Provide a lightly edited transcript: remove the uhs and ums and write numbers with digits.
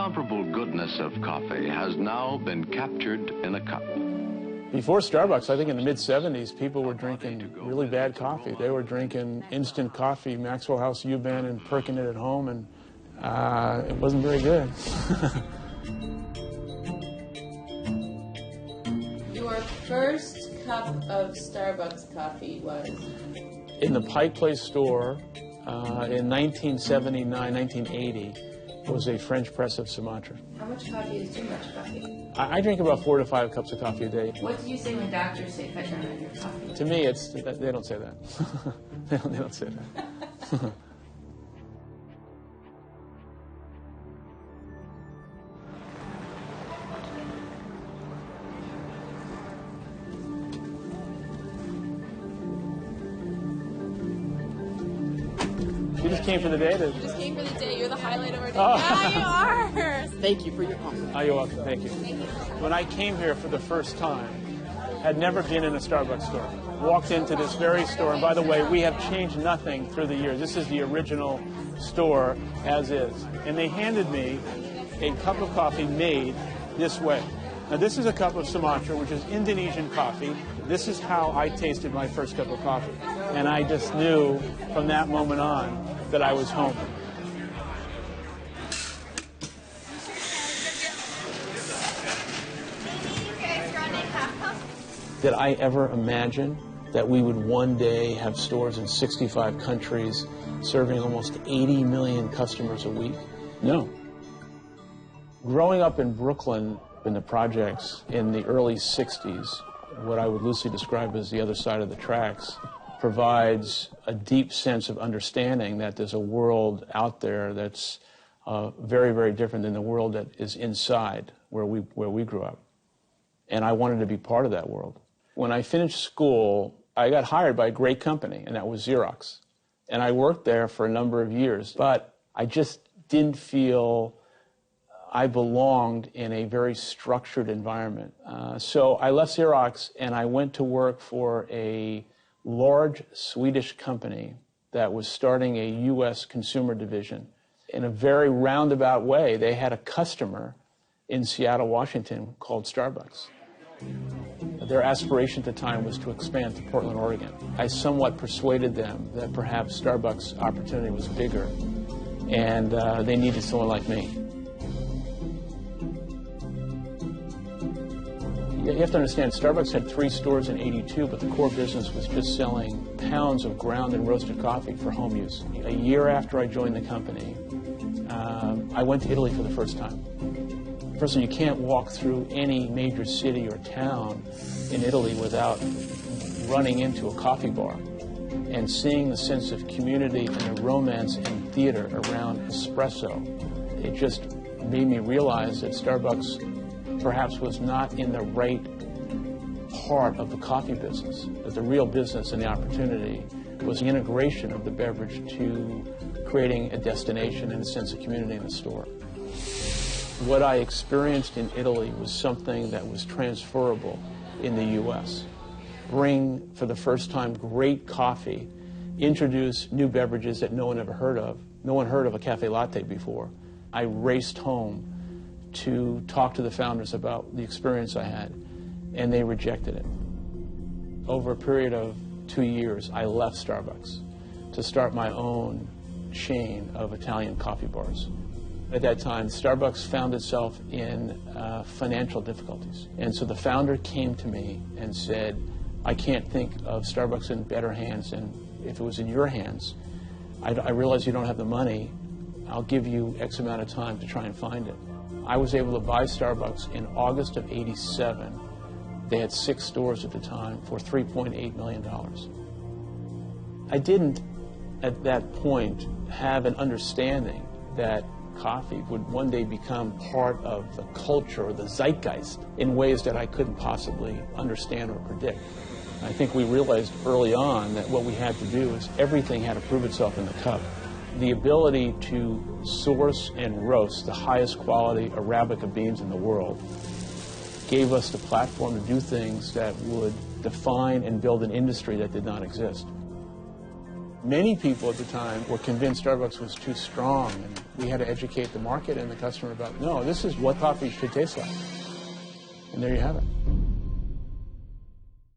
incomparable goodness of coffee has now been captured in a cup. Before Starbucks, I think in the mid-'70s, people were drinking really bad coffee. They were drinking instant coffee, Maxwell House U-Bahn, and perking it at home, and it wasn't very good. Your first cup of Starbucks coffee was? In the Pike Place store in 1979, 1980, was a French press of Sumatra. How much coffee is too much coffee? I drink about 4 to 5 cups of coffee a day. What do you say when doctors say cut down on your coffee? To me, they don't say that. they don't say that. You just came for the day? You just came for the day. You're the highlight of our day. Oh. Yeah, you are. Thank you for your compliment. Oh, you're welcome. Thank you. When I came here for the first time, had never been in a Starbucks store. Walked into this very store, and by the way, we have changed nothing through the years. This is the original store as is. And they handed me a cup of coffee made this way. Now, this is a cup of Sumatra, which is Indonesian coffee. This is how I tasted my first cup of coffee. And I just knew from that moment on that I was home. Did I ever imagine that we would one day have stores in 65 countries serving almost 80 million customers a week? No. Growing up in Brooklyn in the projects in the early 60s, what I would loosely describe as the other side of the tracks, provides a deep sense of understanding that there's a world out there that's very, very different than the world that is inside where we grew up. And I wanted to be part of that world. When I finished school, I got hired by a great company, and that was Xerox. And I worked there for a number of years, but I just didn't feel I belonged in a very structured environment. So I left Xerox, and I went to work for a large Swedish company that was starting a U.S. consumer division. In a very roundabout way, they had a customer in Seattle, Washington called Starbucks. Their aspiration at the time was to expand to Portland, Oregon. I somewhat persuaded them that perhaps Starbucks' opportunity was bigger, and they needed someone like me. You have to understand, Starbucks had 3 stores in '82, but the core business was just selling pounds of ground and roasted coffee for home use. A year after I joined the company, I went to Italy for the first time. First of all, you can't walk through any major city or town in Italy without running into a coffee bar and seeing the sense of community and the romance and theater around espresso. It just made me realize that Starbucks perhaps was not in the right part of the coffee business, that the real business and the opportunity was the integration of the beverage to creating a destination and a sense of community in the store. What I experienced in Italy was something that was transferable in the U.S. Bring, for the first time, great coffee, introduce new beverages that no one ever heard of. No one heard of a cafe latte before. I raced home to talk to the founders about the experience I had, and they rejected it. Over a period of 2 years, I left Starbucks to start my own chain of Italian coffee bars. At that time, Starbucks found itself in financial difficulties. And so the founder came to me and said, I can't think of Starbucks in better hands than if it was in your hands. I realize you don't have the money. I'll give you X amount of time to try and find it. I was able to buy Starbucks in August of '87. They had 6 stores at the time for $3.8 million. I didn't, at that point, have an understanding that coffee would one day become part of the culture or the zeitgeist in ways that I couldn't possibly understand or predict. I think we realized early on that what we had to do is everything had to prove itself in the cup. The ability to source and roast the highest quality Arabica beans in the world gave us the platform to do things that would define and build an industry that did not exist. Many people at the time were convinced Starbucks was too strong, and we had to educate the market and the customer about, no, this is what coffee should taste like. And there you have it.